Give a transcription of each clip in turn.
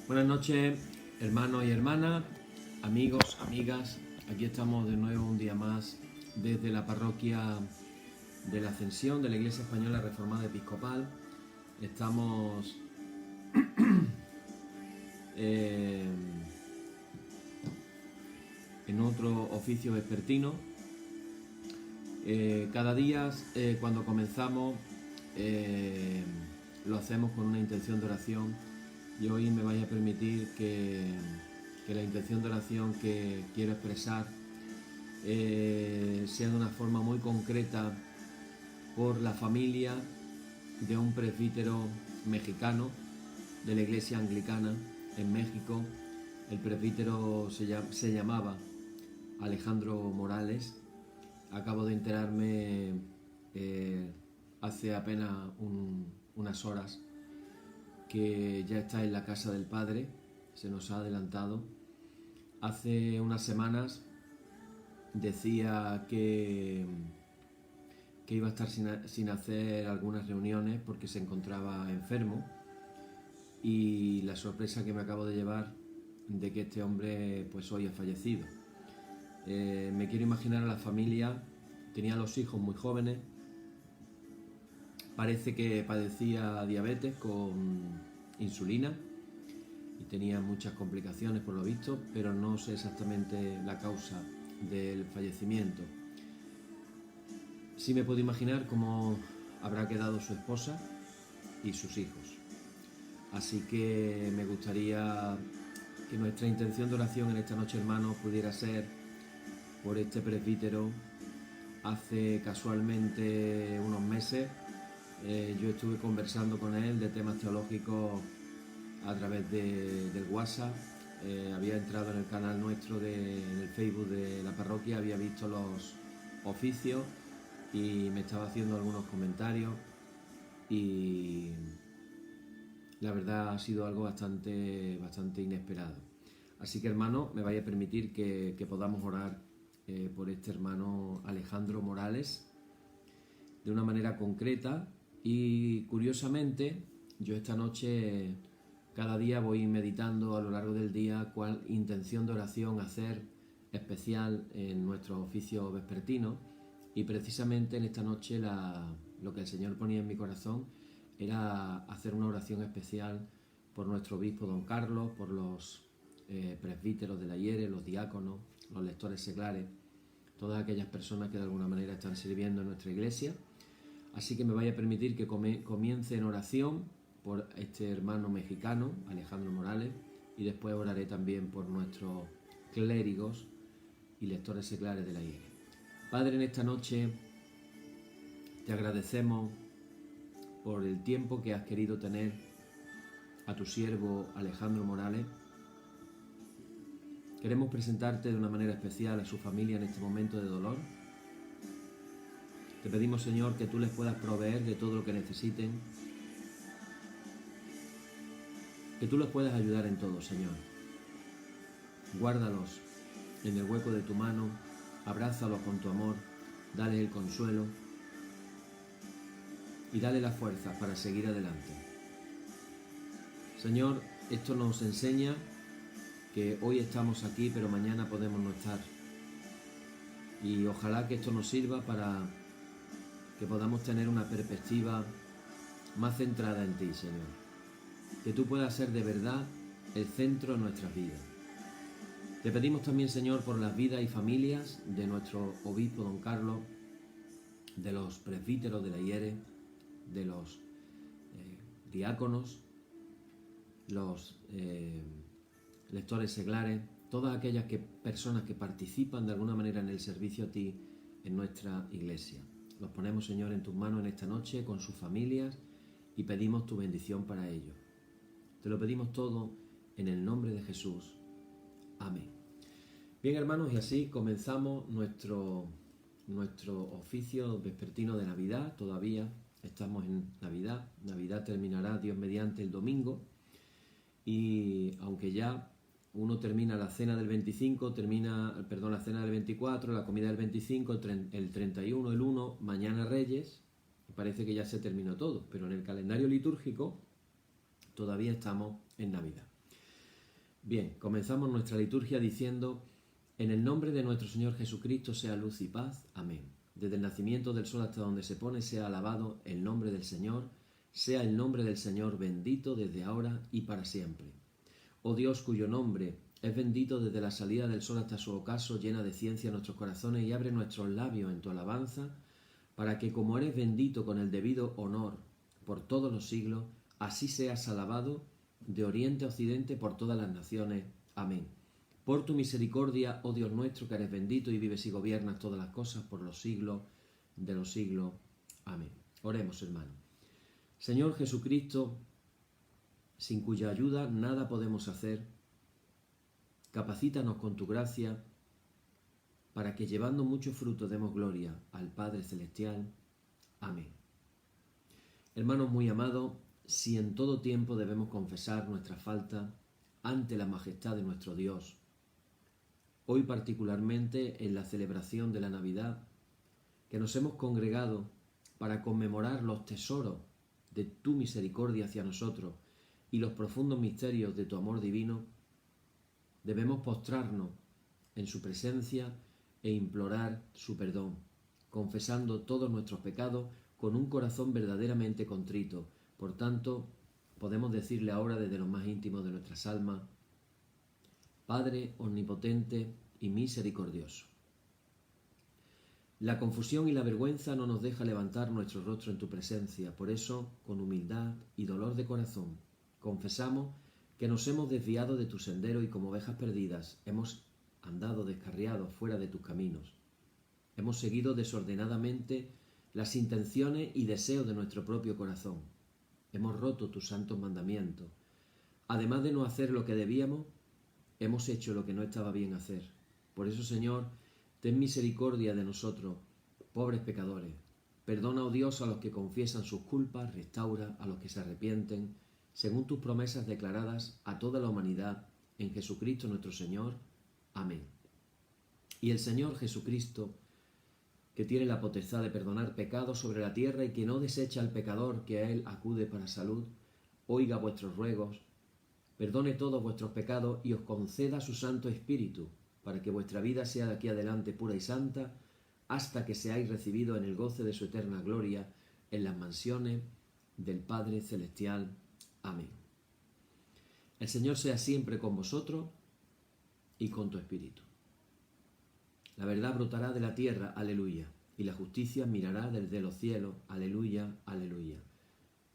Buenas noches, hermanos y hermanas, amigos, amigas. Aquí estamos de nuevo un día más desde la parroquia de la Ascensión de la Iglesia Española Reformada Episcopal. Estamos en otro oficio vespertino. Cada día cuando comenzamos lo hacemos con una intención de oración, y hoy me vais a permitir que la intención de oración que quiero expresar sea de una forma muy concreta por la familia de un presbítero mexicano de la Iglesia Anglicana en México. El presbítero se llamaba Alejandro Morales. Acabo de enterarme hace apenas unas horas que ya está en la casa del Padre. Se nos ha adelantado. Hace unas semanas decía que iba a estar sin hacer algunas reuniones porque se encontraba enfermo, y la sorpresa que me acabo de llevar de que este hombre pues hoy ha fallecido. Me quiero imaginar a la familia. Tenía los hijos muy jóvenes. Parece que padecía diabetes con insulina y tenía muchas complicaciones por lo visto, pero no sé exactamente la causa del fallecimiento. Sí me puedo imaginar cómo habrá quedado su esposa y sus hijos. Así que me gustaría que nuestra intención de oración en esta noche, hermanos, pudiera ser por este presbítero. Hace casualmente unos meses yo estuve conversando con él de temas teológicos a través del WhatsApp. Había entrado en el canal nuestro en el Facebook de la parroquia, había visto los oficios y me estaba haciendo algunos comentarios, y la verdad ha sido algo bastante inesperado. Así que, hermano, me vaya a permitir que podamos orar por este hermano Alejandro Morales de una manera concreta. Y curiosamente, yo esta noche cada día voy meditando a lo largo del día cuál intención de oración hacer especial en nuestro oficio vespertino, y precisamente en esta noche lo que el Señor ponía en mi corazón era hacer una oración especial por nuestro obispo don Carlos, por los presbíteros de la IERE, los diáconos, los lectores seglares, todas aquellas personas que de alguna manera están sirviendo en nuestra iglesia. Así que me vaya a permitir que comience en oración por este hermano mexicano, Alejandro Morales, y después oraré también por nuestros clérigos y lectores seglares de la IERE. Padre, en esta noche te agradecemos por el tiempo que has querido tener a tu siervo Alejandro Morales. Queremos presentarte de una manera especial a su familia en este momento de dolor. Te pedimos, Señor, que tú les puedas proveer de todo lo que necesiten, que tú los puedas ayudar en todo, Señor. Guárdalos en el hueco de tu mano, abrázalos con tu amor, dale el consuelo y dale las fuerzas para seguir adelante. Señor, esto nos enseña que hoy estamos aquí, pero mañana podemos no estar. Y ojalá que esto nos sirva para que podamos tener una perspectiva más centrada en ti, Señor. Que tú puedas ser de verdad el centro de nuestras vidas. Te pedimos también, Señor, por las vidas y familias de nuestro obispo don Carlos, de los presbíteros de la IERE, de los diáconos, los lectores seglares, todas aquellas personas que participan de alguna manera en el servicio a ti en nuestra iglesia. Los ponemos, Señor, en tus manos en esta noche con sus familias y pedimos tu bendición para ellos. Te lo pedimos todo en el nombre de Jesús. Amén. Bien, hermanos, y así comenzamos nuestro oficio vespertino de Navidad. Todavía estamos en Navidad. Navidad terminará, Dios mediante, el domingo. Y aunque ya uno termina la cena del 25, la cena del 24, la comida del 25, el 31, el 1, mañana Reyes, parece que ya se terminó todo, pero en el calendario litúrgico todavía estamos en Navidad. Bien, comenzamos nuestra liturgia diciendo: en el nombre de nuestro Señor Jesucristo sea luz y paz. Amén. Desde el nacimiento del sol hasta donde se pone, sea alabado el nombre del Señor, sea el nombre del Señor bendito desde ahora y para siempre. Oh Dios, cuyo nombre es bendito desde la salida del sol hasta su ocaso, llena de ciencia nuestros corazones y abre nuestros labios en tu alabanza, para que, como eres bendito con el debido honor por todos los siglos, así seas alabado de oriente a occidente por todas las naciones. Amén. Por tu misericordia, oh Dios nuestro, que eres bendito y vives y gobiernas todas las cosas por los siglos de los siglos. Amén. Oremos, hermanos. Señor Jesucristo, sin cuya ayuda nada podemos hacer, capacítanos con tu gracia para que, llevando mucho fruto, demos gloria al Padre Celestial. Amén. Hermanos muy amados, si en todo tiempo debemos confesar nuestra falta ante la majestad de nuestro Dios, hoy particularmente en la celebración de la Navidad, que nos hemos congregado para conmemorar los tesoros de tu misericordia hacia nosotros y los profundos misterios de tu amor divino, debemos postrarnos en su presencia e implorar su perdón, confesando todos nuestros pecados con un corazón verdaderamente contrito. Por tanto, podemos decirle ahora desde lo más íntimo de nuestras almas: Padre omnipotente y misericordioso, la confusión y la vergüenza no nos deja levantar nuestro rostro en tu presencia. Por eso, con humildad y dolor de corazón, confesamos que nos hemos desviado de tu sendero y, como ovejas perdidas, hemos andado descarriados fuera de tus caminos. Hemos seguido desordenadamente las intenciones y deseos de nuestro propio corazón. Hemos roto tus santos mandamientos. Además de no hacer lo que debíamos, hemos hecho lo que no estaba bien hacer. Por eso, Señor, ten misericordia de nosotros, pobres pecadores. Perdona, oh Dios, a los que confiesan sus culpas, restaura a los que se arrepienten, según tus promesas declaradas a toda la humanidad, en Jesucristo nuestro Señor. Amén. Y el Señor Jesucristo, que tiene la potestad de perdonar pecados sobre la tierra y que no desecha al pecador que a Él acude para salud, oiga vuestros ruegos, perdone todos vuestros pecados y os conceda su Santo Espíritu, para que vuestra vida sea de aquí adelante pura y santa, hasta que seáis recibidos en el goce de su eterna gloria, en las mansiones del Padre Celestial. Amén. El Señor sea siempre con vosotros y con tu espíritu. La verdad brotará de la tierra, aleluya, y la justicia mirará desde los cielos, aleluya, aleluya.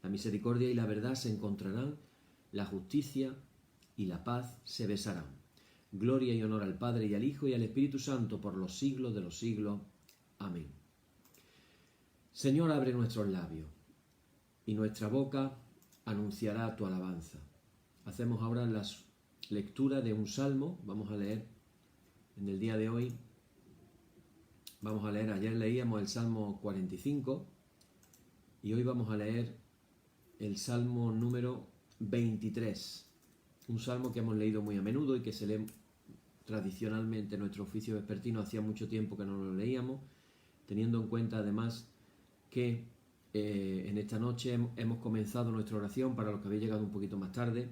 La misericordia y la verdad se encontrarán, la justicia y la paz se besarán. Gloria y honor al Padre y al Hijo y al Espíritu Santo por los siglos de los siglos. Amén. Señor, abre nuestros labios y nuestra boca anunciará tu alabanza. Hacemos ahora la lectura de un salmo. Vamos a leer en el día de hoy. Ayer leíamos el Salmo 45 y hoy vamos a leer el Salmo número 23. Un salmo que hemos leído muy a menudo y que se lee tradicionalmente en nuestro oficio vespertino. Hacía mucho tiempo que no lo leíamos, teniendo en cuenta además que en esta noche hemos comenzado nuestra oración, para los que habéis llegado un poquito más tarde,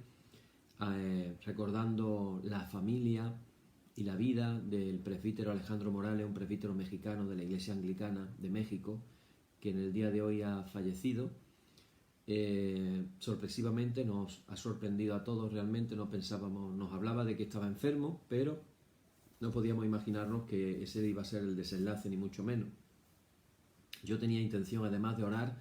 recordando la familia y la vida del presbítero Alejandro Morales, un presbítero mexicano de la Iglesia Anglicana de México, que en el día de hoy ha fallecido. Sorpresivamente nos ha sorprendido a todos, realmente no pensábamos, nos hablaba de que estaba enfermo, pero no podíamos imaginarnos que ese iba a ser el desenlace, ni mucho menos. Yo tenía intención además de orar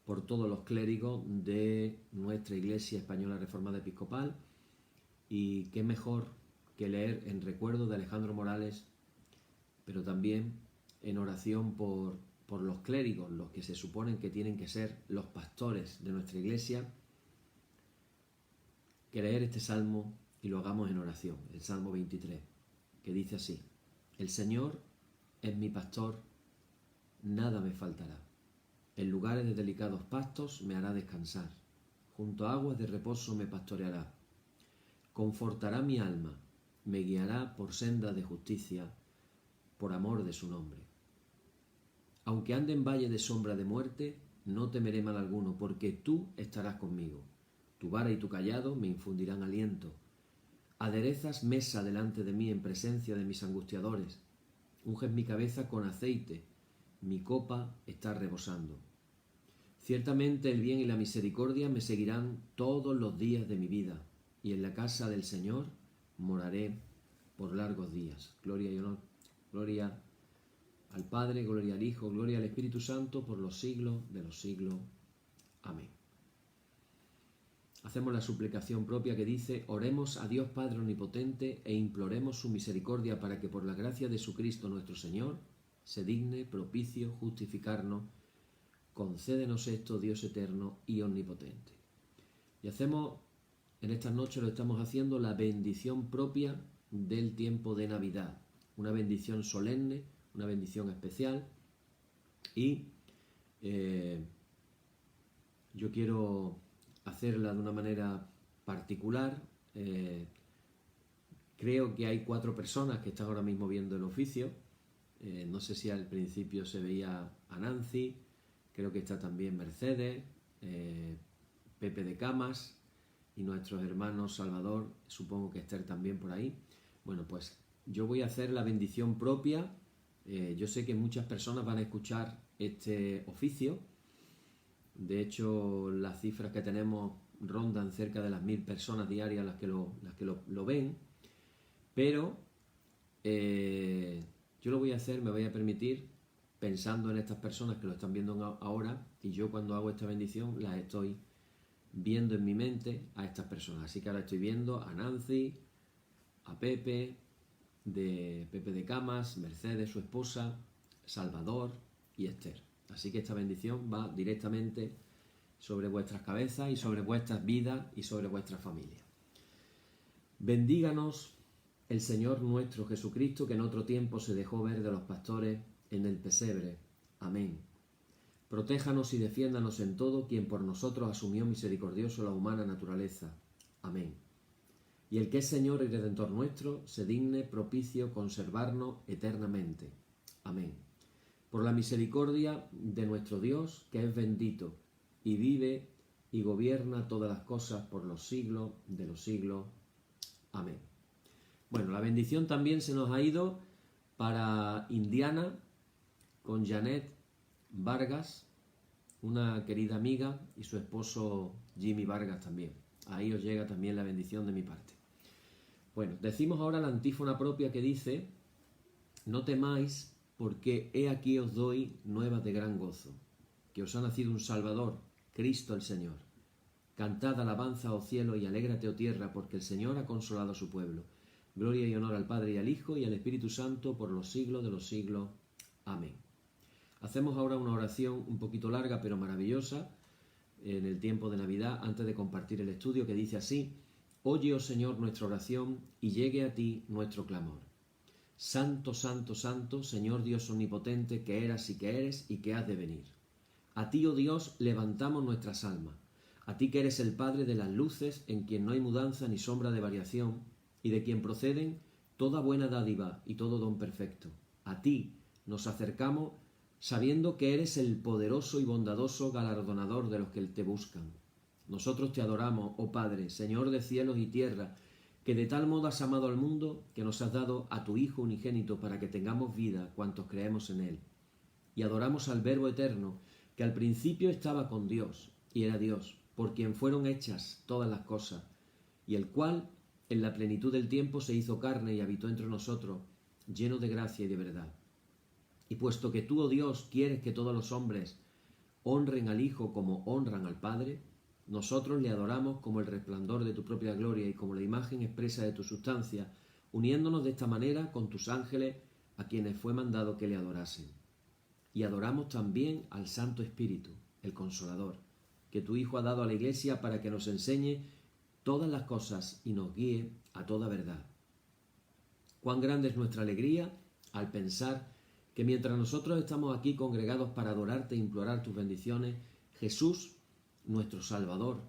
por todos los clérigos de nuestra Iglesia Española Reformada Episcopal, y qué mejor que leer en recuerdo de Alejandro Morales, pero también en oración por los clérigos, los que se suponen que tienen que ser los pastores de nuestra Iglesia, que leer este salmo y lo hagamos en oración, el Salmo 23, que dice así: El Señor es mi pastor, nada me faltará. En lugares de delicados pastos me hará descansar, junto a aguas de reposo me pastoreará. Confortará mi alma, me guiará por sendas de justicia, por amor de su nombre. Aunque ande en valle de sombra de muerte, no temeré mal alguno, porque tú estarás conmigo. Tu vara y tu cayado me infundirán aliento. Aderezas mesa delante de mí en presencia de mis angustiadores. Unges mi cabeza con aceite, mi copa está rebosando. Ciertamente el bien y la misericordia me seguirán todos los días de mi vida, y en la casa del Señor moraré por largos días. Gloria y honor, gloria al Padre, gloria al Hijo, gloria al Espíritu Santo, por los siglos de los siglos. Amén. Hacemos la suplicación propia que dice: oremos a Dios Padre Omnipotente e imploremos su misericordia para que por la gracia de su Cristo nuestro Señor se digne propicio justificarnos. Concédenos esto, Dios eterno y omnipotente. Y hacemos, en estas noches lo estamos haciendo, la bendición propia del tiempo de Navidad. Una bendición solemne, una bendición especial. Y yo quiero hacerla de una manera particular. Creo que hay 4 personas que están ahora mismo viendo el oficio. No sé si al principio se veía a Nancy, creo que está también Mercedes, Pepe de Camas y nuestros hermanos Salvador, supongo que Esther también por ahí. Bueno, pues yo voy a hacer la bendición propia. Yo sé que muchas personas van a escuchar este oficio. De hecho, las cifras que tenemos rondan cerca de las 1000 personas diarias las que lo ven. Pero yo lo voy a hacer, me voy a permitir, pensando en estas personas que lo están viendo ahora, y yo cuando hago esta bendición las estoy viendo en mi mente a estas personas. Así que ahora estoy viendo a Nancy, a Pepe de Camas, Mercedes, su esposa, Salvador y Esther. Así que esta bendición va directamente sobre vuestras cabezas y sobre vuestras vidas y sobre vuestra familia. Bendíganos el Señor nuestro Jesucristo, que en otro tiempo se dejó ver de los pastores en el pesebre. Amén. Protéjanos y defiéndanos en todo quien por nosotros asumió misericordioso la humana naturaleza. Amén. Y el que es Señor y Redentor nuestro, se digne propicio conservarnos eternamente. Amén. Por la misericordia de nuestro Dios, que es bendito, y vive y gobierna todas las cosas por los siglos de los siglos. Amén. Bueno, la bendición también se nos ha ido para Indiana, con Janet Vargas, una querida amiga, y su esposo Jimmy Vargas también. Ahí os llega también la bendición de mi parte. Bueno, decimos ahora la antífona propia que dice: no temáis, porque he aquí os doy nuevas de gran gozo, que os ha nacido un Salvador, Cristo el Señor. Cantad alabanza, oh cielo, y alégrate, oh tierra, porque el Señor ha consolado a su pueblo. Gloria y honor al Padre y al Hijo y al Espíritu Santo por los siglos de los siglos. Amén. Hacemos ahora una oración un poquito larga pero maravillosa en el tiempo de Navidad, antes de compartir el estudio, que dice así: oye, oh Señor, nuestra oración, y llegue a ti nuestro clamor. Santo, santo, santo, Señor Dios omnipotente, que eras y que eres y que has de venir. A ti, oh Dios, levantamos nuestras almas. A ti que eres el Padre de las luces, en quien no hay mudanza ni sombra de variación, y de quien proceden toda buena dádiva y todo don perfecto. A ti nos acercamos sabiendo que eres el poderoso y bondadoso galardonador de los que te buscan. Nosotros te adoramos, oh Padre, Señor de cielos y tierra, que de tal modo has amado al mundo que nos has dado a tu Hijo unigénito para que tengamos vida cuantos creemos en él. Y adoramos al Verbo eterno, que al principio estaba con Dios y era Dios, por quien fueron hechas todas las cosas, y el cual en la plenitud del tiempo se hizo carne y habitó entre nosotros, lleno de gracia y de verdad. Y puesto que tú, oh Dios, quieres que todos los hombres honren al Hijo como honran al Padre, nosotros le adoramos como el resplandor de tu propia gloria y como la imagen expresa de tu sustancia, uniéndonos de esta manera con tus ángeles a quienes fue mandado que le adorasen. Y adoramos también al Santo Espíritu, el Consolador, que tu Hijo ha dado a la Iglesia para que nos enseñe todas las cosas y nos guíe a toda verdad. Cuán grande es nuestra alegría al pensar que mientras nosotros estamos aquí congregados para adorarte e implorar tus bendiciones, Jesús, nuestro Salvador,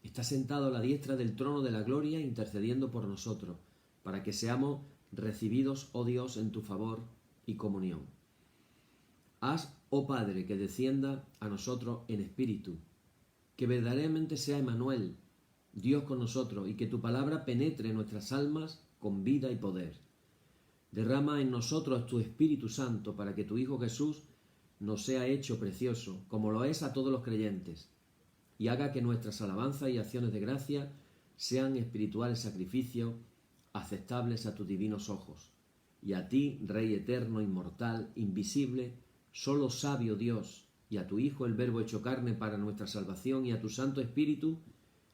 está sentado a la diestra del trono de la gloria intercediendo por nosotros, para que seamos recibidos, oh Dios, en tu favor y comunión. Haz, oh Padre, que descienda a nosotros en espíritu, que verdaderamente sea Emmanuel, Dios con nosotros, y que tu palabra penetre en nuestras almas con vida y poder. Derrama en nosotros tu Espíritu Santo para que tu Hijo Jesús nos sea hecho precioso, como lo es a todos los creyentes, y haga que nuestras alabanzas y acciones de gracia sean espirituales sacrificios aceptables a tus divinos ojos. Y a ti, Rey eterno, inmortal, invisible, solo sabio Dios, y a tu Hijo, el Verbo hecho carne para nuestra salvación, y a tu Santo Espíritu,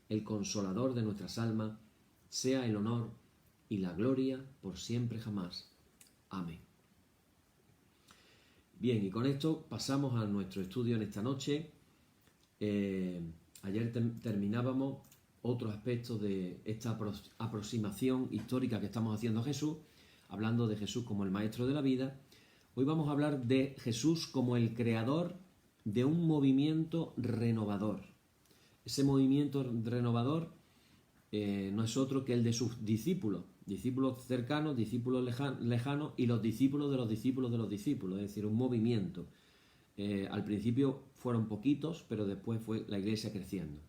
el Consolador de nuestras almas, sea el honor y la gloria por siempre jamás. Amén. Bien, y con esto pasamos a nuestro estudio en esta noche. Ayer terminábamos otros aspectos de esta aproximación histórica que estamos haciendo a Jesús, hablando de Jesús como el Maestro de la vida. Hoy vamos a hablar de Jesús como el creador de un movimiento renovador. Ese movimiento renovador no es otro que el de sus discípulos cercanos, discípulos lejanos y los discípulos de los discípulos de los discípulos, es decir, un movimiento. Al principio fueron poquitos, pero después fue la iglesia creciendo.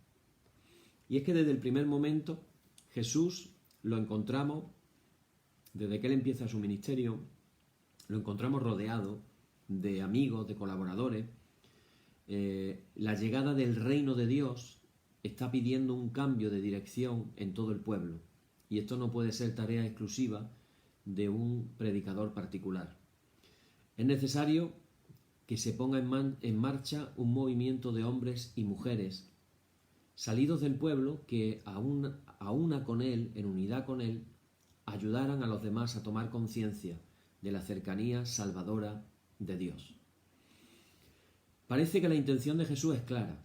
Y es que desde el primer momento Jesús lo encontramos, desde que él empieza su ministerio, lo encontramos rodeado de amigos, de colaboradores. La llegada del reino de Dios está pidiendo un cambio de dirección en todo el pueblo. Y esto no puede ser tarea exclusiva de un predicador particular. Es necesario que se ponga en marcha un movimiento de hombres y mujeres salidos del pueblo que a una con él, en unidad con él, ayudaran a los demás a tomar conciencia de la cercanía salvadora de Dios. Parece que la intención de Jesús es clara.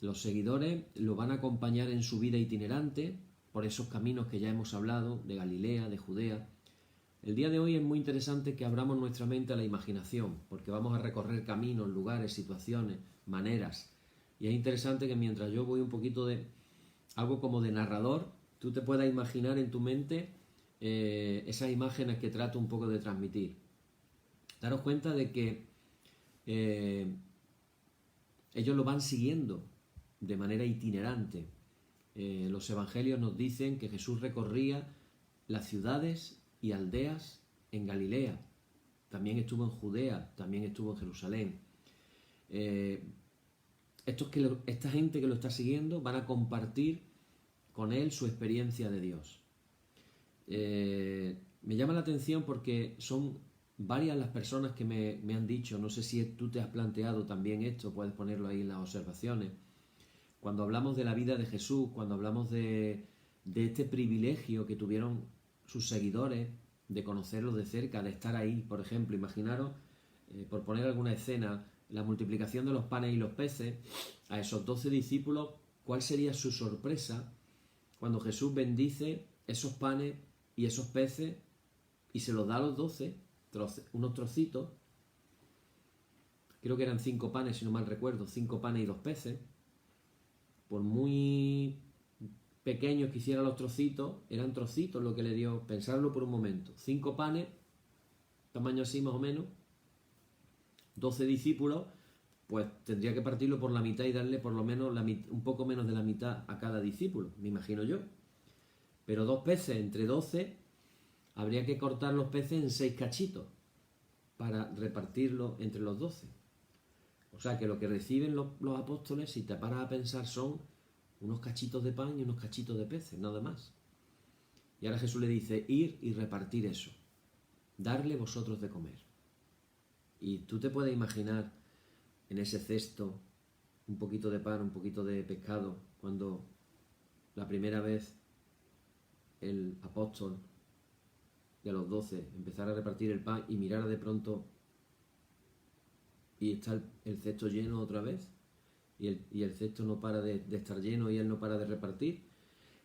Los seguidores lo van a acompañar en su vida itinerante por esos caminos que ya hemos hablado, de Galilea, de Judea. El día de hoy es muy interesante que abramos nuestra mente a la imaginación, porque vamos a recorrer caminos, lugares, situaciones, maneras. Y es interesante que mientras yo voy un poquito de algo como de narrador, tú te puedas imaginar en tu mente esas imágenes que trato un poco de transmitir. Daros cuenta de que ellos lo van siguiendo de manera itinerante. Los evangelios nos dicen que Jesús recorría las ciudades y aldeas en Galilea, también estuvo en Judea, también estuvo en Jerusalén. Esta gente que lo está siguiendo van a compartir con él su experiencia de Dios. Me llama la atención porque son varias las personas que me han dicho, no sé si tú te has planteado también esto, puedes ponerlo ahí en las observaciones. Cuando hablamos de la vida de Jesús, cuando hablamos de este privilegio que tuvieron sus seguidores, de conocerlo de cerca, de estar ahí, por ejemplo, imaginaros, por poner alguna escena, la multiplicación de los panes y los peces, a esos 12 discípulos, ¿cuál sería su sorpresa cuando Jesús bendice esos panes y esos peces y se los da a los 12, unos trocitos? Creo que eran 5 panes, si no mal recuerdo, 5 panes y 2 peces. Por muy pequeños que hicieran los trocitos, eran trocitos lo que le dio, pensarlo por un momento. 5 panes, tamaño así más o menos, 12 discípulos, pues tendría que partirlo por la mitad y darle por lo menos un poco menos de la mitad a cada discípulo, me imagino yo. Pero 2 peces entre 12, habría que cortar los peces en 6 cachitos para repartirlo entre los 12. O sea que lo que reciben los apóstoles, si te paras a pensar, son unos cachitos de pan y unos cachitos de peces, nada más. Y ahora Jesús le dice, ir y repartir eso, darle vosotros de comer. Y tú te puedes imaginar en ese cesto un poquito de pan, un poquito de pescado, cuando la primera vez el apóstol de los 12 empezara a repartir el pan y mirara de pronto y está el cesto lleno otra vez y el cesto no para de estar lleno y él no para de repartir,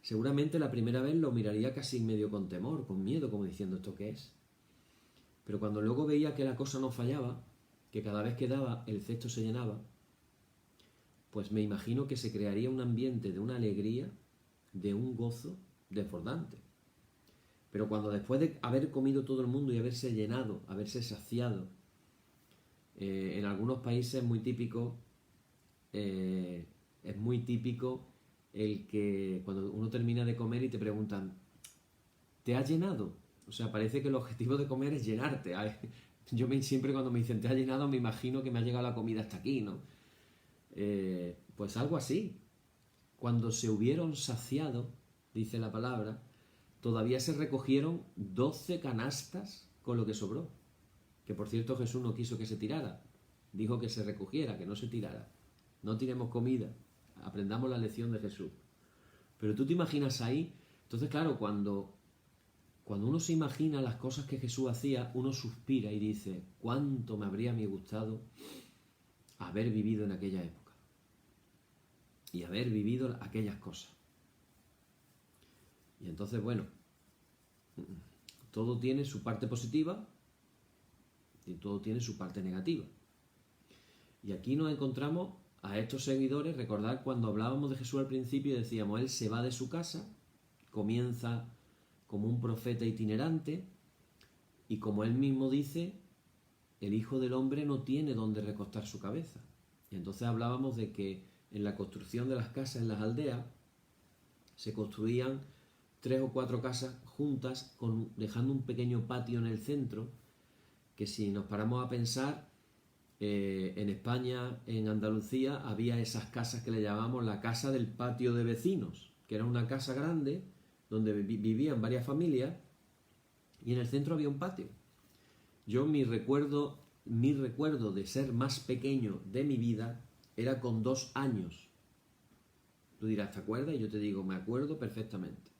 seguramente la primera vez lo miraría casi medio con temor, con miedo, como diciendo ¿esto qué es? Pero cuando luego veía que la cosa no fallaba, que cada vez que daba el cesto se llenaba, pues me imagino que se crearía un ambiente de una alegría, de un gozo desbordante. Pero cuando después de haber comido todo el mundo y haberse llenado, haberse saciado, en algunos países es muy típico el que cuando uno termina de comer y te preguntan, ¿te has llenado? O sea, parece que el objetivo de comer es llenarte. Siempre cuando me dicen, ¿te has llenado? Me imagino que me ha llegado la comida hasta aquí, ¿no? Pues algo así. Cuando se hubieron saciado, dice la palabra, todavía se recogieron 12 canastas con lo que sobró. Que por cierto Jesús no quiso que se tirara. Dijo que se recogiera, que no se tirara. No tiremos comida. Aprendamos la lección de Jesús. Pero tú te imaginas ahí. Entonces, claro, cuando uno se imagina las cosas que Jesús hacía, uno suspira y dice, ¿cuánto me habría a mí gustado haber vivido en aquella época? Y haber vivido aquellas cosas. Y entonces, bueno, todo tiene su parte positiva y todo tiene su parte negativa. Y aquí nos encontramos a estos seguidores. Recordad cuando hablábamos de Jesús al principio, decíamos, Él se va de su casa, comienza como un profeta itinerante, y como Él mismo dice, el Hijo del Hombre no tiene donde recostar su cabeza. Y entonces hablábamos de que en la construcción de las casas en las aldeas se construían 3 o 4 casas juntas, dejando un pequeño patio en el centro, que si nos paramos a pensar, en España, en Andalucía, había esas casas que le llamamos la casa del patio de vecinos, que era una casa grande donde vivían varias familias y en el centro había un patio. Yo mi recuerdo de ser más pequeño de mi vida era con 2 años. Tú dirás, ¿te acuerdas? Y yo te digo, me acuerdo perfectamente.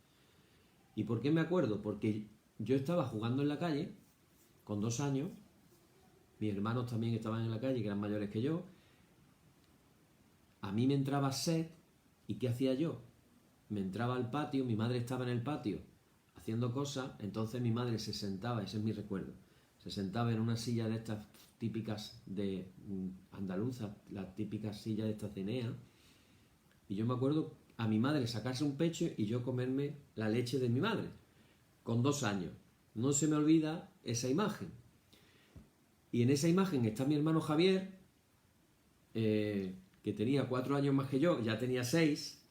¿Y por qué me acuerdo? Porque yo estaba jugando en la calle con 2 años, mis hermanos también estaban en la calle, que eran mayores que yo. A mí me entraba sed, ¿y qué hacía yo? Me entraba al patio, mi madre estaba en el patio haciendo cosas, entonces mi madre se sentaba, ese es mi recuerdo, se sentaba en una silla de estas típicas de andaluza, las típicas sillas de estas de Enea, y yo me acuerdo a mi madre sacarse un pecho y yo comerme la leche de mi madre, con 2 años. No se me olvida esa imagen. Y en esa imagen está mi hermano Javier, que tenía 4 años más que yo, ya tenía 6,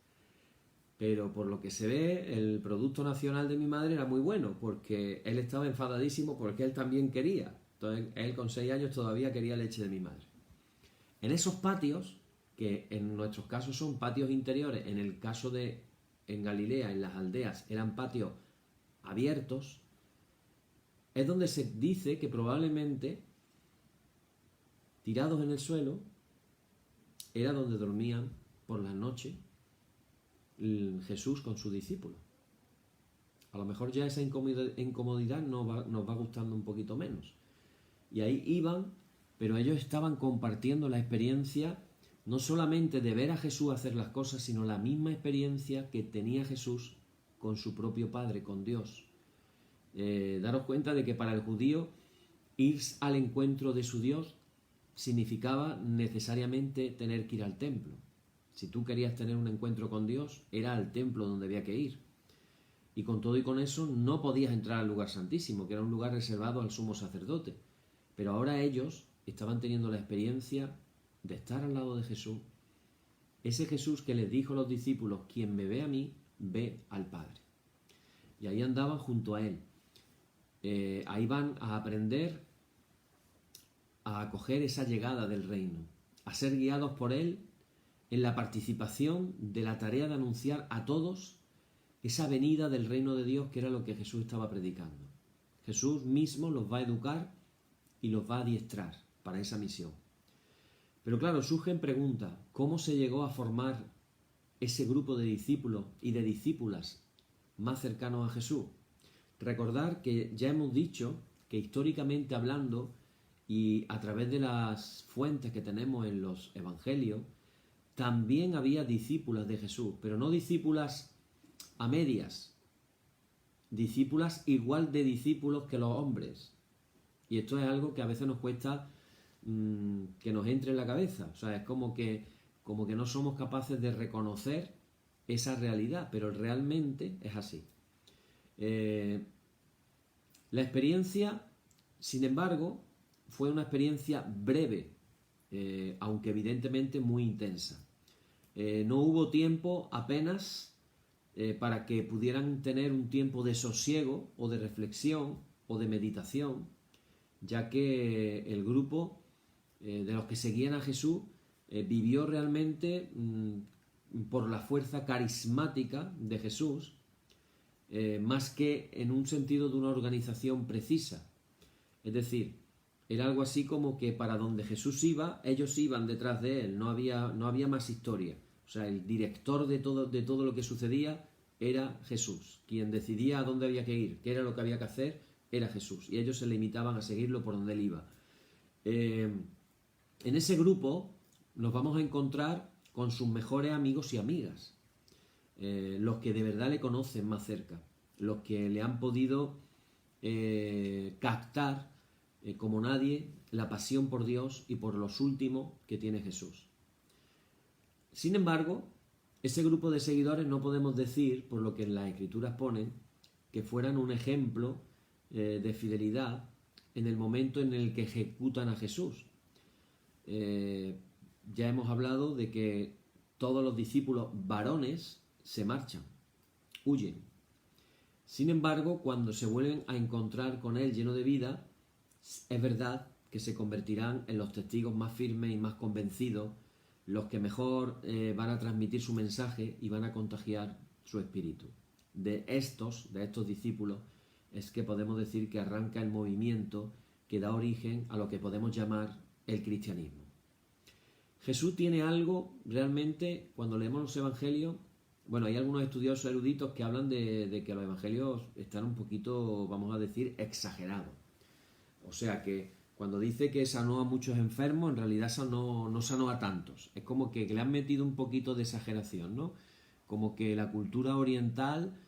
pero por lo que se ve, el producto nacional de mi madre era muy bueno, porque él estaba enfadadísimo porque él también quería. Entonces, él con 6 años todavía quería leche de mi madre. En esos patios, que en nuestros casos son patios interiores, en el caso en Galilea, en las aldeas, eran patios abiertos, es donde se dice que probablemente, tirados en el suelo, era donde dormían por la noche Jesús con sus discípulos. A lo mejor ya esa incomodidad nos va gustando un poquito menos. Y ahí iban, pero ellos estaban compartiendo la experiencia no solamente de ver a Jesús hacer las cosas, sino la misma experiencia que tenía Jesús con su propio Padre, con Dios. Daros cuenta de que para el judío ir al encuentro de su Dios significaba necesariamente tener que ir al templo. Si tú querías tener un encuentro con Dios, era al templo donde había que ir. Y con todo y con eso no podías entrar al lugar santísimo, que era un lugar reservado al sumo sacerdote. Pero ahora ellos estaban teniendo la experiencia de estar al lado de Jesús. Ese Jesús que les dijo a los discípulos, quien me ve a mí, ve al Padre. Y ahí andaban junto a Él. Ahí van a aprender a acoger esa llegada del reino, a ser guiados por Él en la participación de la tarea de anunciar a todos esa venida del reino de Dios, que era lo que Jesús estaba predicando. Jesús mismo los va a educar y los va a adiestrar para esa misión. Pero claro, surgen preguntas, ¿cómo se llegó a formar ese grupo de discípulos y de discípulas más cercanos a Jesús? Recordar que ya hemos dicho que históricamente hablando y a través de las fuentes que tenemos en los evangelios, también había discípulas de Jesús, pero no discípulas a medias, discípulas igual de discípulos que los hombres. Y esto es algo que a veces nos cuesta que nos entre en la cabeza. O sea, es como que no somos capaces de reconocer esa realidad, pero realmente es así. La experiencia, sin embargo, fue una experiencia breve, aunque evidentemente muy intensa. No hubo tiempo apenas para que pudieran tener un tiempo de sosiego o de reflexión o de meditación, ya que el grupo de los que seguían a Jesús vivió realmente por la fuerza carismática de Jesús, más que en un sentido de una organización precisa. Es decir, era algo así como que para donde Jesús iba, ellos iban detrás de él, no había más historia. O sea, el director de todo lo que sucedía era Jesús. Quien decidía a dónde había que ir, qué era lo que había que hacer, era Jesús. Y ellos se limitaban a seguirlo por donde él iba. En ese grupo nos vamos a encontrar con sus mejores amigos y amigas. Los que de verdad le conocen más cerca. Los que le han podido captar como nadie la pasión por Dios y por los últimos que tiene Jesús. Sin embargo, ese grupo de seguidores no podemos decir, por lo que en las Escrituras ponen, que fueran un ejemplo de fidelidad en el momento en el que ejecutan a Jesús. Ya hemos hablado de que todos los discípulos varones se marchan, huyen. Sin embargo, cuando se vuelven a encontrar con él lleno de vida, es verdad que se convertirán en los testigos más firmes y más convencidos, los que mejor van a transmitir su mensaje y van a contagiar su espíritu. De estos discípulos es que podemos decir que arranca el movimiento que da origen a lo que podemos llamar el cristianismo. Jesús tiene algo realmente, cuando leemos los evangelios, bueno, hay algunos estudiosos eruditos que hablan de que los evangelios están un poquito, vamos a decir, exagerados. O sea que cuando dice que sanó a muchos enfermos, en realidad no sanó a tantos. Es como que le han metido un poquito de exageración, ¿no? Como que la cultura oriental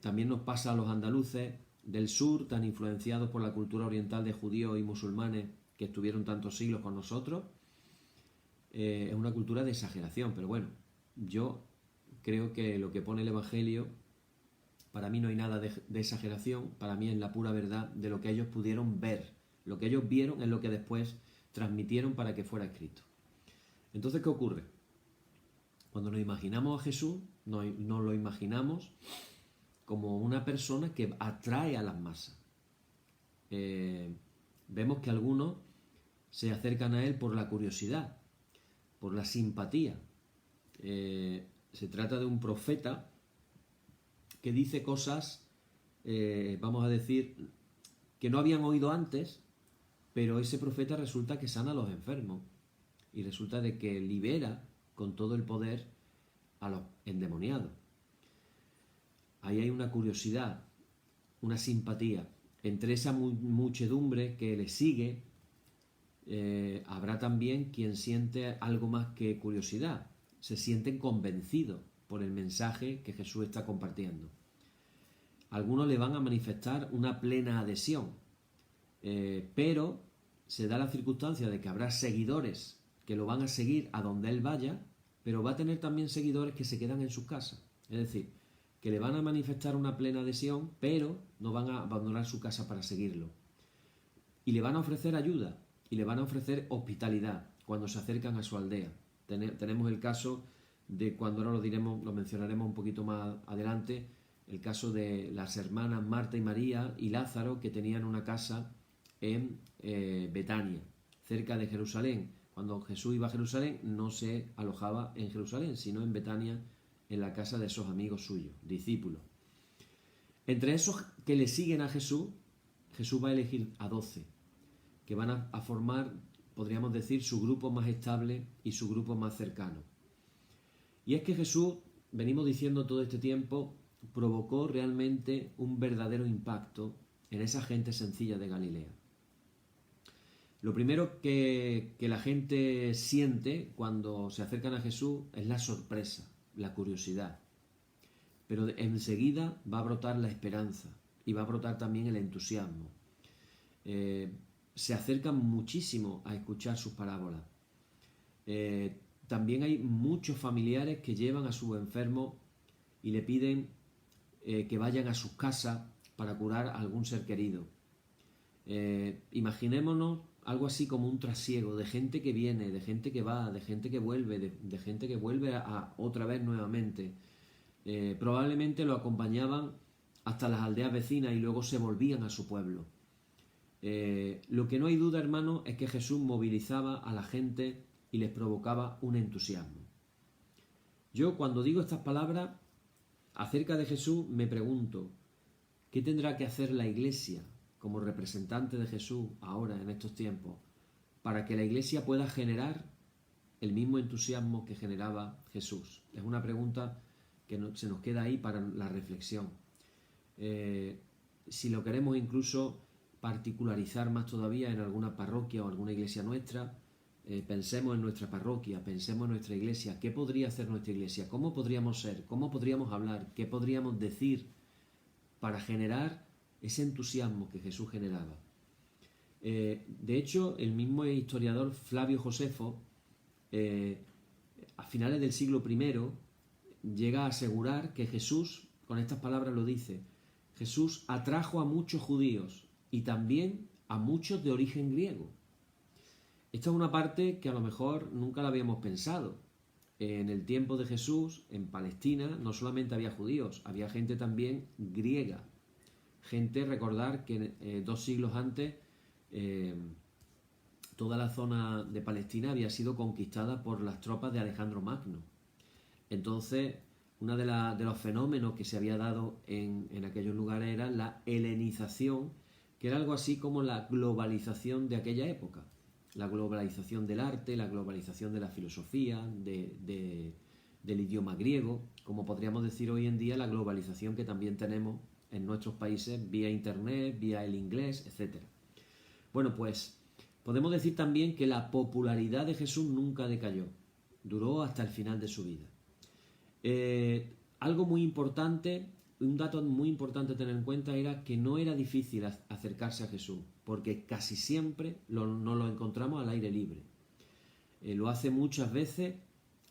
también nos pasa a los andaluces del sur, tan influenciados por la cultura oriental de judíos y musulmanes que estuvieron tantos siglos con nosotros. Es una cultura de exageración, pero bueno, yo creo que lo que pone el Evangelio, para mí no hay nada de exageración, para mí es la pura verdad de lo que ellos pudieron ver. Lo que ellos vieron es lo que después transmitieron para que fuera escrito. Entonces, ¿qué ocurre? Cuando nos imaginamos a Jesús, nos lo imaginamos como una persona que atrae a las masas. Vemos que algunos se acercan a él por la curiosidad, por la simpatía. Se trata de un profeta que dice cosas, vamos a decir, que no habían oído antes, pero ese profeta resulta que sana a los enfermos y resulta de que libera con todo el poder a los endemoniados. Ahí hay una curiosidad, una simpatía. Entre esa muchedumbre que le sigue, habrá también quien siente algo más que curiosidad. Se sienten convencidos por el mensaje que Jesús está compartiendo. Algunos le van a manifestar una plena adhesión, pero se da la circunstancia de que habrá seguidores que lo van a seguir a donde él vaya, pero va a tener también seguidores que se quedan en sus casas. Es decir, que le van a manifestar una plena adhesión, pero no van a abandonar su casa para seguirlo. Y le van a ofrecer ayuda, y le van a ofrecer hospitalidad cuando se acercan a su aldea. Tenemos el caso de, cuando ahora lo mencionaremos un poquito más adelante, el caso de las hermanas Marta y María y Lázaro, que tenían una casa en Betania, cerca de Jerusalén. Cuando Jesús iba a Jerusalén no se alojaba en Jerusalén, sino en Betania, en la casa de esos amigos suyos, discípulos. Entre esos que le siguen a Jesús, Jesús va a elegir a 12, que van a formar, podríamos decir, su grupo más estable y su grupo más cercano. Y es que Jesús, venimos diciendo todo este tiempo, provocó realmente un verdadero impacto en esa gente sencilla de Galilea. Lo primero que la gente siente cuando se acercan a Jesús es la sorpresa, la curiosidad. Pero enseguida va a brotar la esperanza y va a brotar también el entusiasmo. Se acercan muchísimo a escuchar sus parábolas. También hay muchos familiares que llevan a sus enfermos y le piden que vayan a sus casas para curar a algún ser querido. Imaginémonos algo así como un trasiego de gente que viene, de gente que va, de gente que vuelve, de gente que vuelve a otra vez nuevamente. Probablemente lo acompañaban hasta las aldeas vecinas y luego se volvían a su pueblo. Lo que no hay duda, hermano, es que Jesús movilizaba a la gente y les provocaba un entusiasmo. Yo, cuando digo estas palabras acerca de Jesús, me pregunto, ¿qué tendrá que hacer la Iglesia como representante de Jesús ahora, en estos tiempos, para que la Iglesia pueda generar el mismo entusiasmo que generaba Jesús? Es una pregunta que se nos queda ahí para la reflexión. Si lo queremos incluso particularizar más todavía en alguna parroquia o alguna iglesia nuestra, pensemos en nuestra parroquia, pensemos en nuestra iglesia. ¿Qué podría hacer nuestra iglesia? ¿Cómo podríamos ser? ¿Cómo podríamos hablar? ¿Qué podríamos decir para generar ese entusiasmo que Jesús generaba? De hecho, el mismo historiador Flavio Josefo, a finales del siglo I, llega a asegurar que Jesús, con estas palabras lo dice, Jesús atrajo a muchos judíos y también a muchos de origen griego. Esta es una parte que a lo mejor nunca la habíamos pensado. En el tiempo de Jesús, en Palestina, no solamente había judíos, había gente también griega. Gente, recordar que 2 siglos antes toda la zona de Palestina había sido conquistada por las tropas de Alejandro Magno. Entonces, uno de los fenómenos que se había dado en aquellos lugares era la helenización, que era algo así como la globalización de aquella época. La globalización del arte, la globalización de la filosofía, del idioma griego, como podríamos decir hoy en día la globalización que también tenemos en nuestros países vía internet, vía el inglés, etc. Bueno, pues podemos decir también que la popularidad de Jesús nunca decayó, duró hasta el final de su vida. Algo muy importante, un dato muy importante a tener en cuenta era que no era difícil acercarse a Jesús, porque casi siempre nos lo encontramos al aire libre. Lo hace muchas veces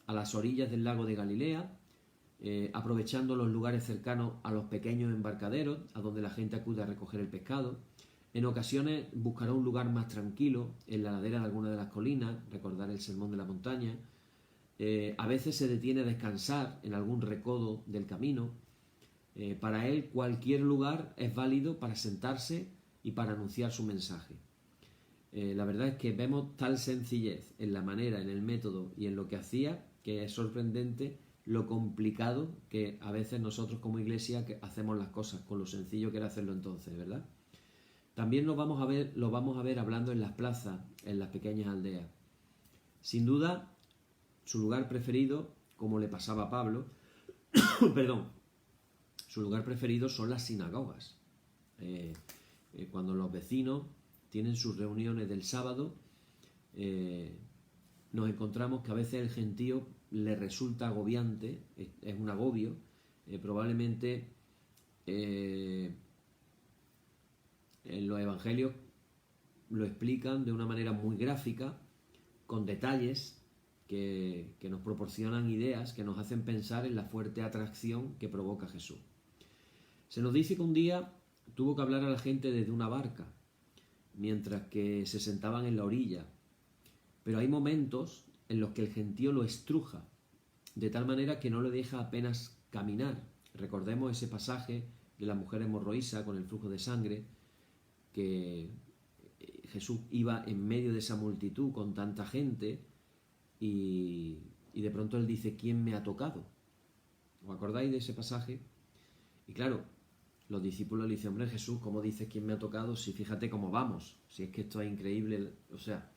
a las orillas del lago de Galilea, aprovechando los lugares cercanos a los pequeños embarcaderos, a donde la gente acude a recoger el pescado. En ocasiones buscará un lugar más tranquilo, en la ladera de alguna de las colinas, recordar el Sermón de la Montaña. A veces se detiene a descansar en algún recodo del camino. Para él cualquier lugar es válido para sentarse y para anunciar su mensaje. La verdad es que vemos tal sencillez en la manera, en el método y en lo que hacía, que es sorprendente lo complicado que a veces nosotros como iglesia hacemos las cosas, con lo sencillo que era hacerlo entonces, ¿verdad? También lo vamos a ver hablando en las plazas, en las pequeñas aldeas. Sin duda, su lugar preferido, como le pasaba a Pablo, perdón, su lugar preferido son las sinagogas. Cuando los vecinos tienen sus reuniones del sábado, nos encontramos que a veces el gentío le resulta agobiante, es un agobio, probablemente en los evangelios lo explican de una manera muy gráfica, con detalles que nos proporcionan ideas que nos hacen pensar en la fuerte atracción que provoca Jesús. Se nos dice que un día tuvo que hablar a la gente desde una barca, mientras que se sentaban en la orilla. Pero hay momentos en los que el gentío lo estruja, de tal manera que no le deja apenas caminar. Recordemos ese pasaje de la mujer hemorroísa con el flujo de sangre, que Jesús iba en medio de esa multitud con tanta gente y de pronto él dice, ¿quién me ha tocado? ¿Os acordáis de ese pasaje? Y claro, los discípulos le dicen, hombre Jesús, ¿cómo dices quién me ha tocado? Si fíjate cómo vamos, si es que esto es increíble, o sea,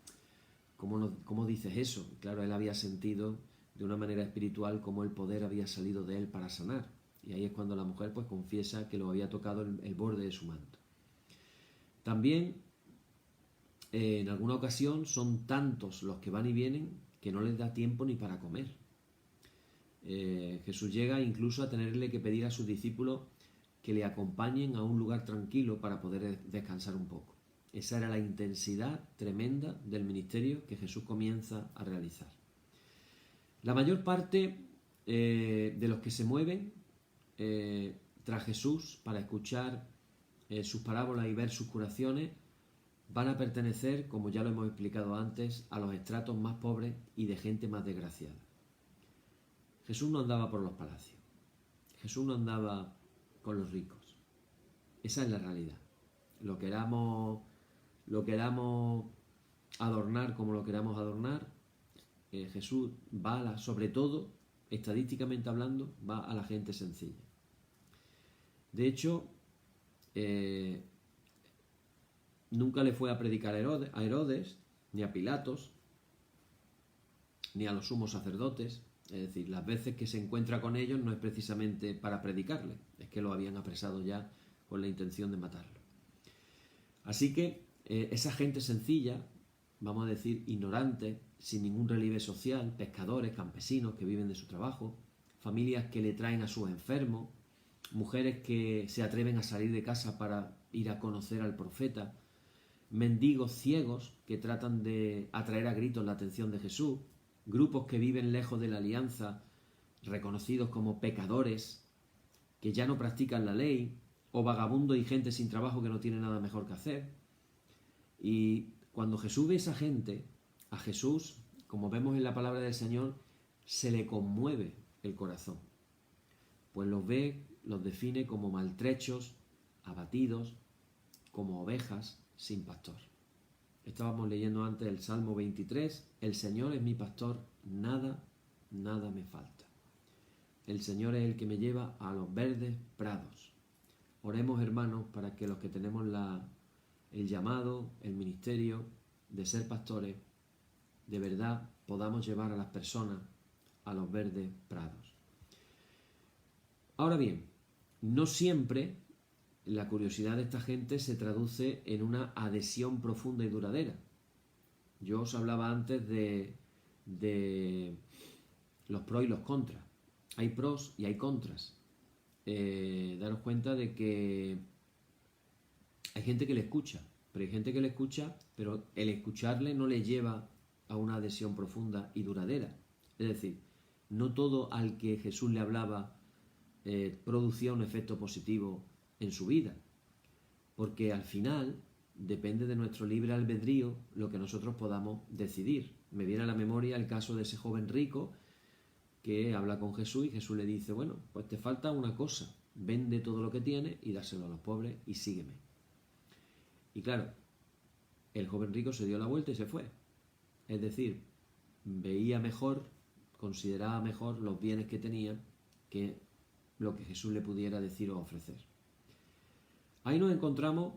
¿cómo dices eso? Claro, él había sentido de una manera espiritual cómo el poder había salido de él para sanar. Y ahí es cuando la mujer pues confiesa que lo había tocado el borde de su manto. También, en alguna ocasión, son tantos los que van y vienen que no les da tiempo ni para comer. Jesús llega incluso a tenerle que pedir a sus discípulos que le acompañen a un lugar tranquilo para poder descansar un poco. Esa era la intensidad tremenda del ministerio que Jesús comienza a realizar. La mayor parte de los que se mueven tras Jesús para escuchar sus parábolas y ver sus curaciones van a pertenecer, como ya lo hemos explicado antes, a los estratos más pobres y de gente más desgraciada. Jesús no andaba por los palacios. Jesús no andaba con los ricos. Esa es la realidad. Lo queramos adornar como lo queramos adornar, Jesús va sobre todo, estadísticamente hablando, va a la gente sencilla. De hecho, nunca le fue a predicar a Herodes, ni a Pilatos, ni a los sumos sacerdotes. Es decir, las veces que se encuentra con ellos no es precisamente para predicarle, es que lo habían apresado ya con la intención de matarlo. Así que esa gente sencilla, vamos a decir ignorante, sin ningún relieve social, pescadores, campesinos que viven de su trabajo, familias que le traen a sus enfermos, mujeres que se atreven a salir de casa para ir a conocer al profeta, mendigos ciegos que tratan de atraer a gritos la atención de Jesús, grupos que viven lejos de la alianza, reconocidos como pecadores, que ya no practican la ley, o vagabundos y gente sin trabajo que no tiene nada mejor que hacer. Y cuando Jesús ve a esa gente, a Jesús, como vemos en la palabra del Señor, se le conmueve el corazón. Pues los ve, los define como maltrechos, abatidos, como ovejas sin pastor. Estábamos leyendo antes el Salmo 23, el Señor es mi pastor, nada me falta. El Señor es el que me lleva a los verdes prados. Oremos, hermanos, para que los que tenemos el llamado, el ministerio de ser pastores, de verdad podamos llevar a las personas a los verdes prados. Ahora bien, no siempre la curiosidad de esta gente se traduce en una adhesión profunda y duradera. Yo os hablaba antes de los pros y los contras. Hay pros y hay contras. Daros cuenta de que hay gente que le escucha, pero hay gente que le escucha, pero el escucharle no le lleva a una adhesión profunda y duradera. Es decir, no todo al que Jesús le hablaba producía un efecto positivo en su vida, porque al final depende de nuestro libre albedrío lo que nosotros podamos decidir. Me viene a la memoria el caso de ese joven rico que habla con Jesús y Jesús le dice, bueno, pues te falta una cosa, vende todo lo que tienes y dáselo a los pobres y sígueme. Y claro, el joven rico se dio la vuelta y se fue. Es decir, veía mejor, consideraba mejor los bienes que tenía que lo que Jesús le pudiera decir o ofrecer. Ahí nos encontramos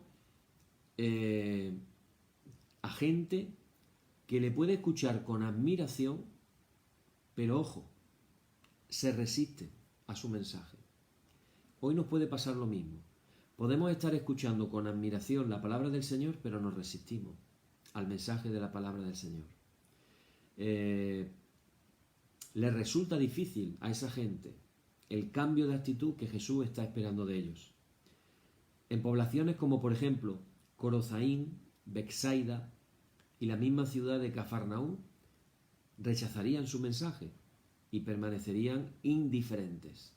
a gente que le puede escuchar con admiración, pero ojo, se resiste a su mensaje. Hoy nos puede pasar lo mismo. Podemos estar escuchando con admiración la palabra del Señor, pero nos resistimos al mensaje de la palabra del Señor. Le resulta difícil a esa gente el cambio de actitud que Jesús está esperando de ellos. En poblaciones como por ejemplo Corozaín, Betsaida y la misma ciudad de Cafarnaúm rechazarían su mensaje y permanecerían indiferentes.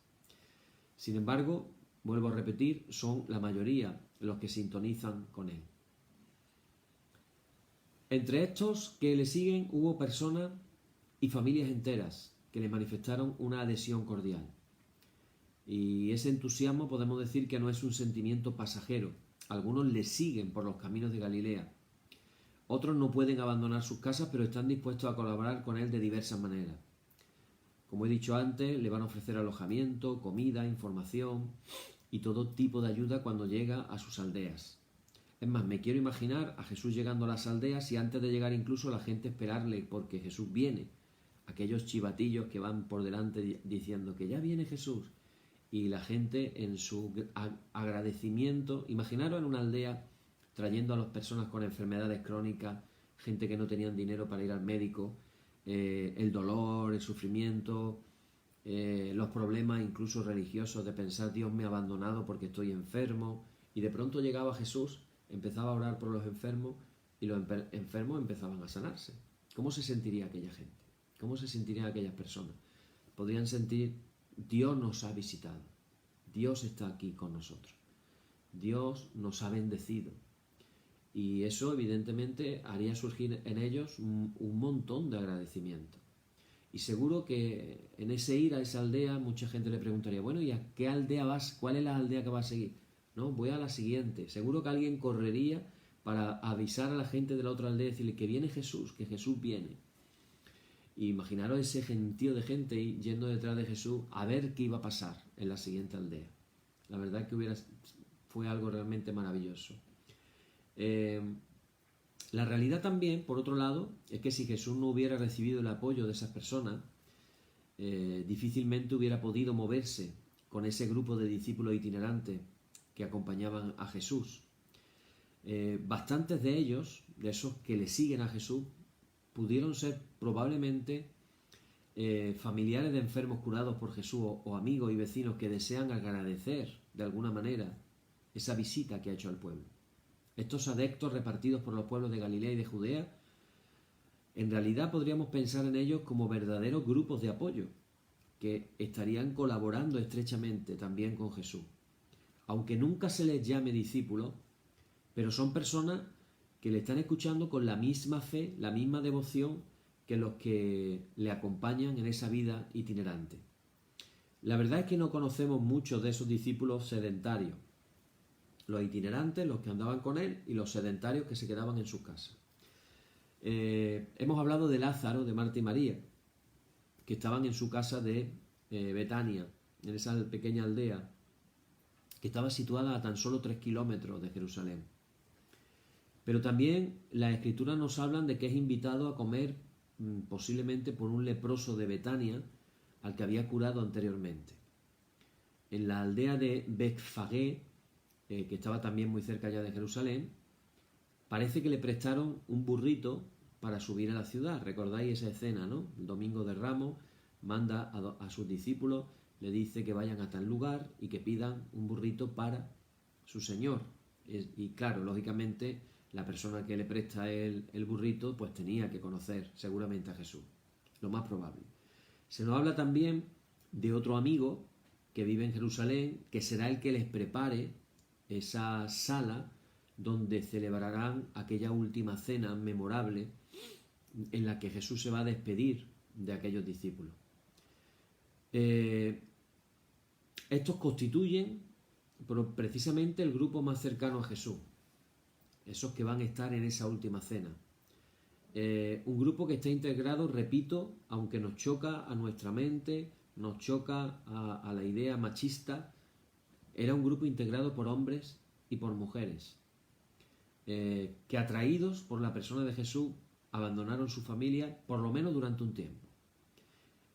Sin embargo, vuelvo a repetir, son la mayoría los que sintonizan con él. Entre estos que le siguen hubo personas y familias enteras que le manifestaron una adhesión cordial. Y ese entusiasmo podemos decir que no es un sentimiento pasajero. Algunos le siguen por los caminos de Galilea. Otros no pueden abandonar sus casas, pero están dispuestos a colaborar con él de diversas maneras. Como he dicho antes, le van a ofrecer alojamiento, comida, información y todo tipo de ayuda cuando llega a sus aldeas. Es más, me quiero imaginar a Jesús llegando a las aldeas y antes de llegar incluso la gente esperarle porque Jesús viene. Aquellos chivatillos que van por delante diciendo que ya viene Jesús. Y la gente en su agradecimiento, imaginaros en una aldea trayendo a las personas con enfermedades crónicas, gente que no tenían dinero para ir al médico, el dolor, el sufrimiento, los problemas incluso religiosos de pensar Dios me ha abandonado porque estoy enfermo, y de pronto llegaba Jesús, empezaba a orar por los enfermos y los enfermos empezaban a sanarse. ¿Cómo se sentiría aquella gente? ¿Cómo se sentirían aquellas personas? Podrían sentir, Dios nos ha visitado, Dios está aquí con nosotros, Dios nos ha bendecido. Y eso evidentemente haría surgir en ellos un montón de agradecimiento. Y seguro que en ese ir a esa aldea mucha gente le preguntaría, bueno, ¿y a qué aldea vas? ¿Cuál es la aldea que vas a seguir? No, voy a la siguiente. Seguro que alguien correría para avisar a la gente de la otra aldea y decirle que viene Jesús, que Jesús viene. Y imaginaros ese gentío de gente yendo detrás de Jesús a ver qué iba a pasar en la siguiente aldea. La verdad es que fue algo realmente maravilloso. La realidad también, por otro lado, es que si Jesús no hubiera recibido el apoyo de esas personas, difícilmente hubiera podido moverse con ese grupo de discípulos itinerantes que acompañaban a Jesús. Bastantes de ellos, de esos que le siguen a Jesús, pudieron ser probablemente familiares de enfermos curados por Jesús o amigos y vecinos que desean agradecer de alguna manera esa visita que ha hecho al pueblo. Estos adeptos repartidos por los pueblos de Galilea y de Judea, en realidad podríamos pensar en ellos como verdaderos grupos de apoyo que estarían colaborando estrechamente también con Jesús. Aunque nunca se les llame discípulos, pero son personas que le están escuchando con la misma fe, la misma devoción que los que le acompañan en esa vida itinerante. La verdad es que no conocemos muchos de esos discípulos sedentarios, los itinerantes, los que andaban con él, y los sedentarios que se quedaban en sus casas. Hemos hablado de Lázaro, de Marta y María, que estaban en su casa de Betania, en esa pequeña aldea, que estaba situada a tan solo 3 kilómetros de Jerusalén. Pero también las escrituras nos hablan de que es invitado a comer posiblemente por un leproso de Betania al que había curado anteriormente. En la aldea de Betfagé, que estaba también muy cerca ya de Jerusalén, parece que le prestaron un burrito para subir a la ciudad. Recordáis esa escena, ¿no? El domingo de Ramos manda a sus discípulos, le dice que vayan a tal lugar y que pidan un burrito para su señor. Y claro, lógicamente, la persona que le presta el burrito pues tenía que conocer seguramente a Jesús, lo más probable. Se nos habla también de otro amigo que vive en Jerusalén, que será el que les prepare esa sala donde celebrarán aquella última cena memorable en la que Jesús se va a despedir de aquellos discípulos. Estos constituyen precisamente el grupo más cercano a Jesús, esos que van a estar en esa última cena. Un grupo que está integrado, repito, aunque nos choca a nuestra mente, nos choca a la idea machista, era un grupo integrado por hombres y por mujeres, que atraídos por la persona de Jesús abandonaron su familia por lo menos durante un tiempo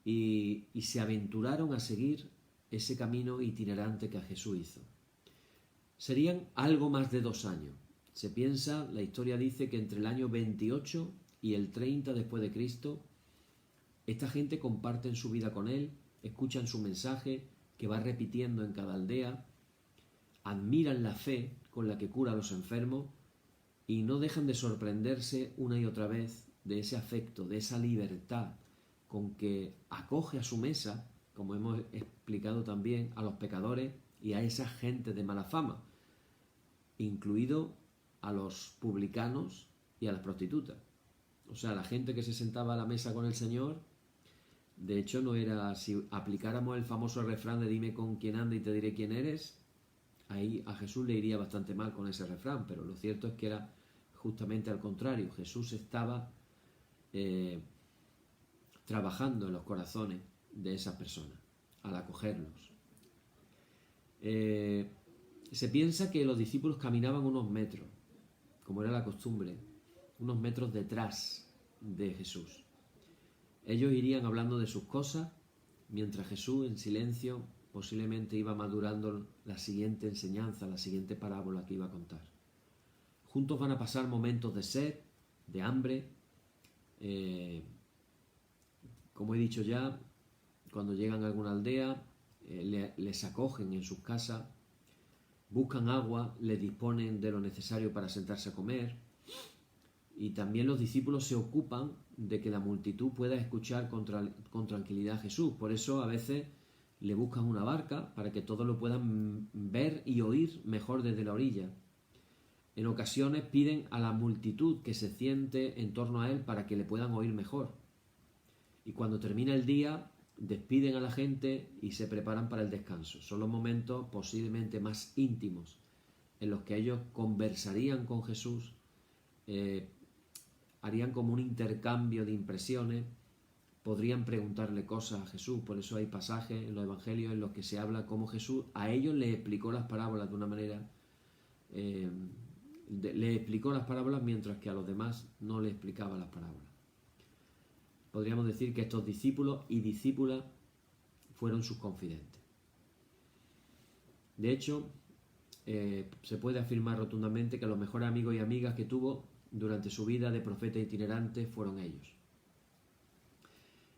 y se aventuraron a seguir ese camino itinerante que Jesús hizo. Serían algo más de 2 años. Se piensa, la historia dice que entre el año 28 y el 30 después de Cristo, esta gente comparte su vida con él, escuchan su mensaje que va repitiendo en cada aldea, admiran la fe con la que cura a los enfermos y no dejan de sorprenderse una y otra vez de ese afecto, de esa libertad con que acoge a su mesa, como hemos explicado también, a los pecadores y a esa gente de mala fama, incluido a los publicanos y a las prostitutas. O sea, la gente que se sentaba a la mesa con el Señor, de hecho no era, si aplicáramos el famoso refrán de dime con quién anda y te diré quién eres, ahí a Jesús le iría bastante mal con ese refrán, pero lo cierto es que era justamente al contrario. Jesús estaba trabajando en los corazones de esas personas al acogerlos. Se piensa que los discípulos caminaban unos metros, como era la costumbre, unos metros detrás de Jesús. Ellos irían hablando de sus cosas, mientras Jesús, en silencio, posiblemente iba madurando la siguiente enseñanza, la siguiente parábola que iba a contar. Juntos van a pasar momentos de sed, de hambre. Como he dicho ya, cuando llegan a alguna aldea, les acogen en sus casas, buscan agua, les disponen de lo necesario para sentarse a comer. Y también los discípulos se ocupan de que la multitud pueda escuchar con tranquilidad a Jesús. Por eso a veces le buscan una barca para que todos lo puedan ver y oír mejor desde la orilla. En ocasiones piden a la multitud que se siente en torno a él para que le puedan oír mejor. Y cuando termina el día, despiden a la gente y se preparan para el descanso. Son los momentos posiblemente más íntimos en los que ellos conversarían con Jesús, harían como un intercambio de impresiones, podrían preguntarle cosas a Jesús. Por eso hay pasajes en los evangelios en los que se habla cómo Jesús a ellos les explicó las parábolas de una manera, les explicó las parábolas mientras que a los demás no les explicaba las parábolas. Podríamos decir que estos discípulos y discípulas fueron sus confidentes. De hecho, se puede afirmar rotundamente que los mejores amigos y amigas que tuvo durante su vida de profeta itinerante fueron ellos.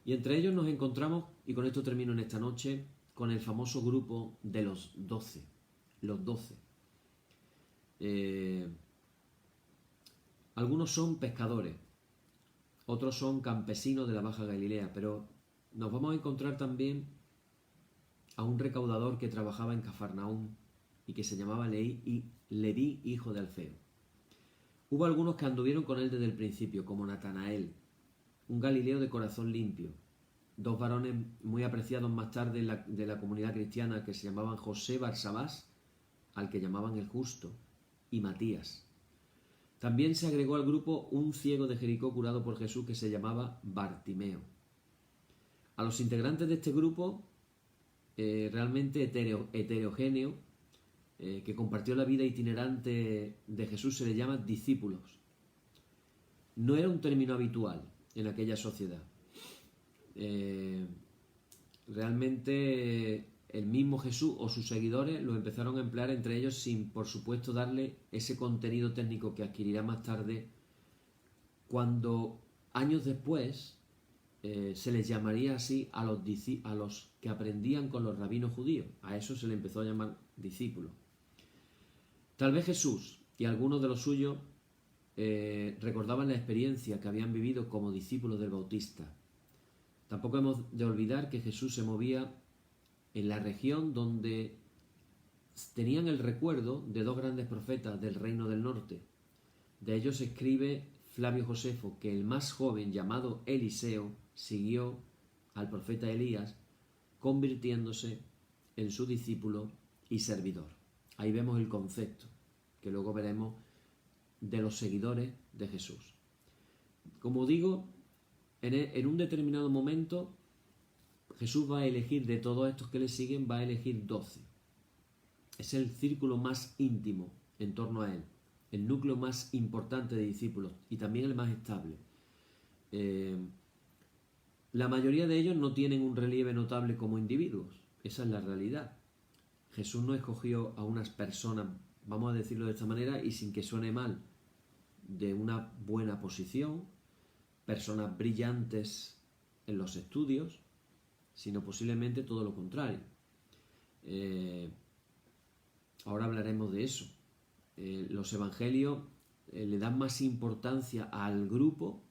Y entre ellos nos encontramos, y con esto termino en esta noche, con el famoso grupo de los 12. Los 12. Algunos son pescadores, otros son campesinos de la Baja Galilea, pero nos vamos a encontrar también a un recaudador que trabajaba en Cafarnaúm y que se llamaba Leví, hijo de Alfeo. Hubo algunos que anduvieron con él desde el principio, como Natanael, un galileo de corazón limpio, dos varones muy apreciados más tarde de la comunidad cristiana que se llamaban José Barsabás, al que llamaban el Justo, y Matías. También se agregó al grupo un ciego de Jericó curado por Jesús que se llamaba Bartimeo. A los integrantes de este grupo, realmente heterogéneo, que compartió la vida itinerante de Jesús, se les llama discípulos. No era un término habitual en aquella sociedad. Realmente el mismo Jesús o sus seguidores lo empezaron a emplear entre ellos sin, por supuesto, darle ese contenido técnico que adquirirá más tarde, cuando años después se les llamaría así a los que aprendían con los rabinos judíos. A eso se le empezó a llamar discípulos. Tal vez Jesús y algunos de los suyos recordaban la experiencia que habían vivido como discípulos del Bautista. Tampoco hemos de olvidar que Jesús se movía en la región donde tenían el recuerdo de dos grandes profetas del reino del norte. De ellos escribe Flavio Josefo que el más joven, llamado Eliseo, siguió al profeta Elías, convirtiéndose en su discípulo y servidor. Ahí vemos el concepto, que luego veremos, de los seguidores de Jesús. Como digo, en un determinado momento, Jesús va a elegir de todos estos que le siguen, va a elegir 12. Es el círculo más íntimo en torno a él, el núcleo más importante de discípulos y también el más estable. La mayoría de ellos no tienen un relieve notable como individuos, esa es la realidad. Jesús no escogió a unas personas, vamos a decirlo de esta manera y sin que suene mal, de una buena posición, personas brillantes en los estudios, sino posiblemente todo lo contrario. Ahora hablaremos de eso. Los evangelios le dan más importancia al grupo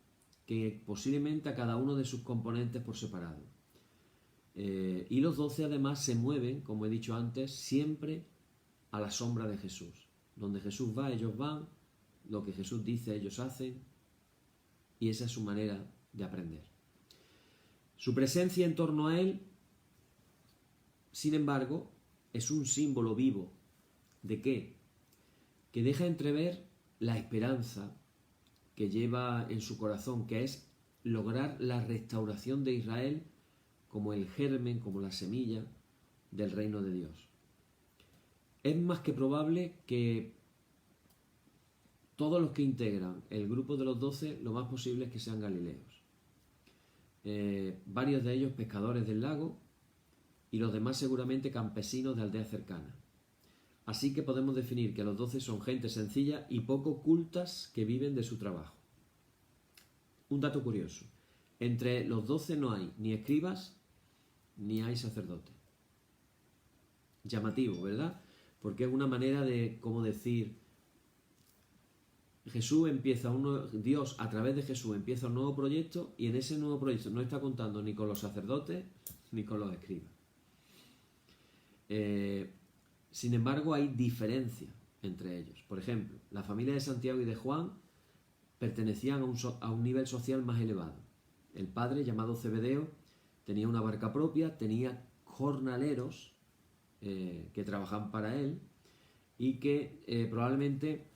que posiblemente a cada uno de sus componentes por separado. Y los 12 además se mueven, como he dicho antes, siempre a la sombra de Jesús. Donde Jesús va, ellos van, lo que Jesús dice, ellos hacen, y esa es su manera de aprender. Su presencia en torno a él, sin embargo, es un símbolo vivo. ¿De qué? Que deja entrever la esperanza que lleva en su corazón, que es lograr la restauración de Israel como el germen, como la semilla del reino de Dios. Es más que probable que todos los que integran el grupo de los 12, lo más posible es que sean galileos. Varios de ellos pescadores del lago y los demás seguramente campesinos de aldeas cercanas. Así que podemos definir que los 12 son gente sencilla y poco cultas que viven de su trabajo. Un dato curioso: entre los 12 no hay ni escribas ni hay sacerdotes. Llamativo, ¿verdad? Porque es una manera de, como decir, Dios a través de Jesús empieza un nuevo proyecto y en ese nuevo proyecto no está contando ni con los sacerdotes ni con los escribas. Sin embargo, hay diferencia entre ellos. Por ejemplo, la familia de Santiago y de Juan pertenecían a un nivel social más elevado. El padre, llamado Zebedeo, tenía una barca propia, tenía jornaleros que trabajaban para él y que probablemente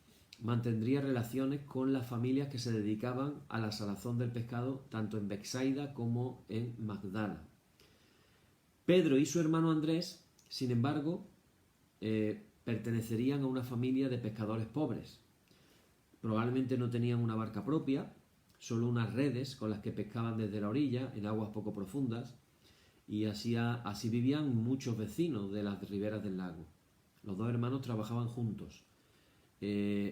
mantendría relaciones con las familias que se dedicaban a la salazón del pescado tanto en Betsaida como en Magdala. Pedro y su hermano Andrés, sin embargo, pertenecerían a una familia de pescadores pobres. Probablemente no tenían una barca propia, solo unas redes con las que pescaban desde la orilla en aguas poco profundas, y así vivían muchos vecinos de las riberas del lago. Los dos hermanos trabajaban juntos.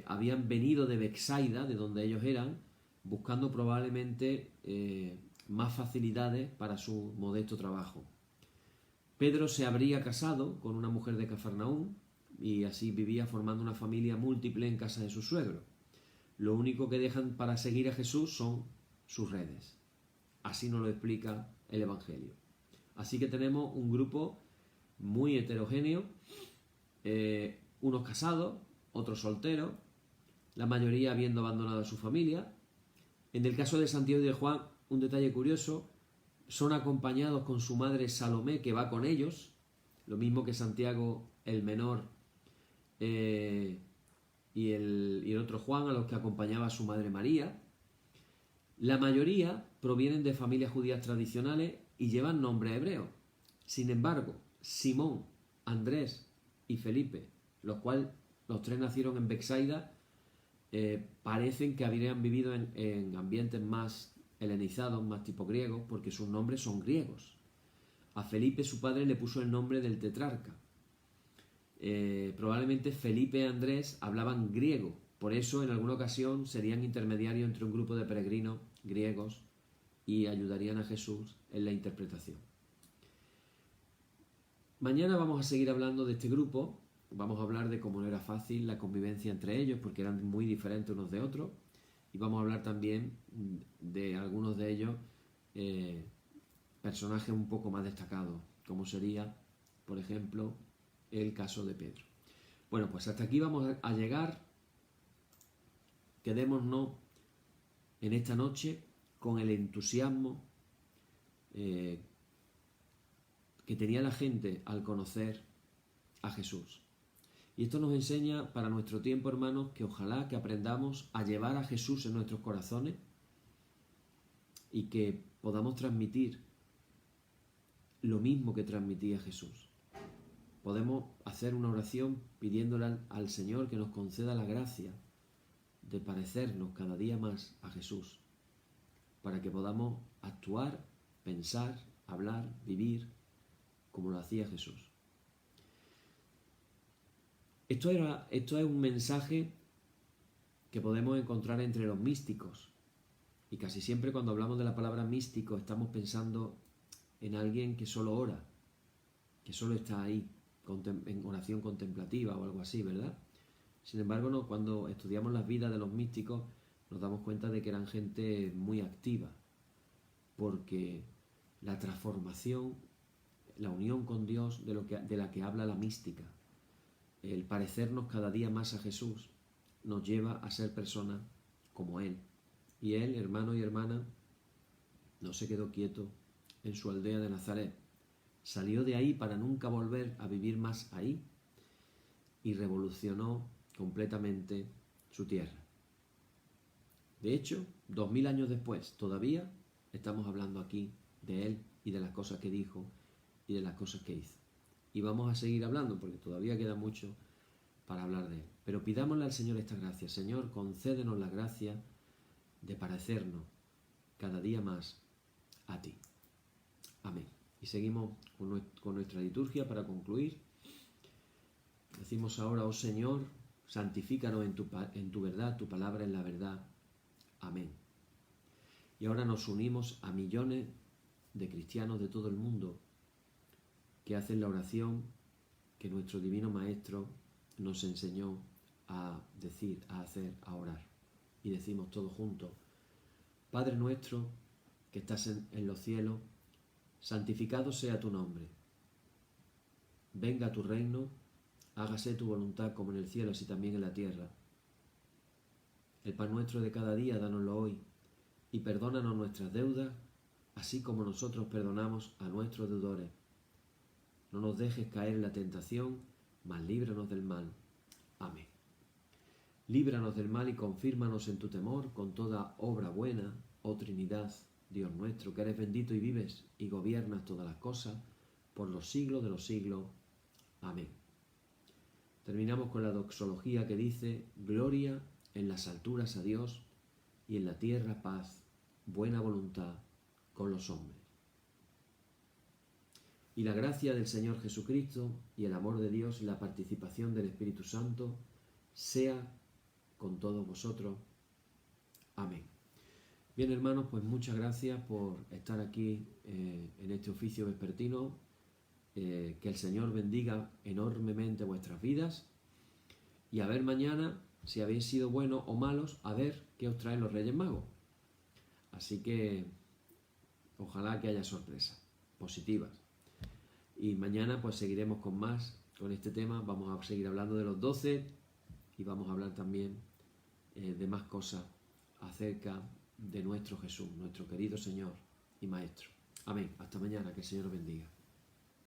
Habían venido de Betsaida, de donde ellos eran, buscando probablemente más facilidades para su modesto trabajo. Pedro se habría casado con una mujer de Cafarnaúm y así vivía formando una familia múltiple en casa de su suegro. Lo único que dejan para seguir a Jesús son sus redes. Así nos lo explica el Evangelio. Así que tenemos un grupo muy heterogéneo, unos casados, otros solteros, la mayoría habiendo abandonado a su familia. En el caso de Santiago y de Juan, un detalle curioso, son acompañados con su madre Salomé, que va con ellos, lo mismo que Santiago el menor y el otro Juan, a los que acompañaba su madre María. La mayoría provienen de familias judías tradicionales y llevan nombre hebreo. Sin embargo, Simón, Andrés y Felipe, los cuales los tres nacieron en Betsaida, parecen que habrían vivido en ambientes más helenizados, más tipo griegos, porque sus nombres son griegos. A Felipe su padre le puso el nombre del tetrarca. Probablemente Felipe y Andrés hablaban griego, por eso en alguna ocasión serían intermediarios entre un grupo de peregrinos griegos y ayudarían a Jesús en la interpretación. Mañana vamos a seguir hablando de este grupo, vamos a hablar de cómo no era fácil la convivencia entre ellos porque eran muy diferentes unos de otros, y vamos a hablar también de algunos de ellos personajes un poco más destacados, como sería, por ejemplo, el caso de Pedro. Bueno, pues hasta aquí vamos a llegar. Quedémonos en esta noche con el entusiasmo que tenía la gente al conocer a Jesús. Y esto nos enseña para nuestro tiempo, hermanos, que ojalá que aprendamos a llevar a Jesús en nuestros corazones y que podamos transmitir lo mismo que transmitía Jesús. Podemos hacer una oración pidiéndole al Señor que nos conceda la gracia de parecernos cada día más a Jesús, para que podamos actuar, pensar, hablar, vivir como lo hacía Jesús. Esto es un mensaje que podemos encontrar entre los místicos, y casi siempre cuando hablamos de la palabra místico estamos pensando en alguien que solo ora, que solo está ahí en oración contemplativa o algo así, ¿verdad? Sin embargo, no, cuando estudiamos las vidas de los místicos nos damos cuenta de que eran gente muy activa, porque la transformación, la unión con Dios de la que habla la mística, el parecernos cada día más a Jesús, nos lleva a ser personas como Él. Y Él, hermano y hermana, no se quedó quieto en su aldea de Nazaret. Salió de ahí para nunca volver a vivir más ahí y revolucionó completamente su tierra. De hecho, 2000 años después, todavía estamos hablando aquí de Él y de las cosas que dijo y de las cosas que hizo. Y vamos a seguir hablando porque todavía queda mucho para hablar de Él. Pero pidámosle al Señor esta gracia. Señor, concédenos la gracia de parecernos cada día más a ti. Amén. Y seguimos con nuestra liturgia para concluir. Decimos ahora, oh Señor, santifícanos en tu verdad, tu palabra es la verdad. Amén. Y ahora nos unimos a millones de cristianos de todo el mundo que hacen la oración que nuestro Divino Maestro nos enseñó a decir, a hacer, a orar. Y decimos todos juntos, Padre nuestro que estás en los cielos, santificado sea tu nombre. Venga tu reino, Hágase tu voluntad como en el cielo, así también en la tierra. El pan nuestro de cada día, dánoslo hoy, y perdónanos nuestras deudas, así como nosotros perdonamos a nuestros deudores. No nos dejes caer en la tentación, mas líbranos del mal. Amén. Líbranos del mal y confírmanos en tu temor con toda obra buena, oh Trinidad, Dios nuestro, que eres bendito y vives y gobiernas todas las cosas por los siglos de los siglos. Amén. Terminamos con la doxología que dice: Gloria en las alturas a Dios y en la tierra paz, buena voluntad con los hombres. Y la gracia del Señor Jesucristo y el amor de Dios y la participación del Espíritu Santo sea con todos vosotros. Amén. Bien, hermanos, pues muchas gracias por estar aquí en este oficio vespertino. Que el Señor bendiga enormemente vuestras vidas. Y a ver mañana, si habéis sido buenos o malos, a ver qué os traen los Reyes Magos. Así que ojalá que haya sorpresas positivas. Y mañana pues seguiremos con más, con este tema. Vamos a seguir hablando de los 12 y vamos a hablar también de más cosas acerca de nuestro Jesús, nuestro querido Señor y Maestro. Amén. Hasta mañana, que el Señor os bendiga.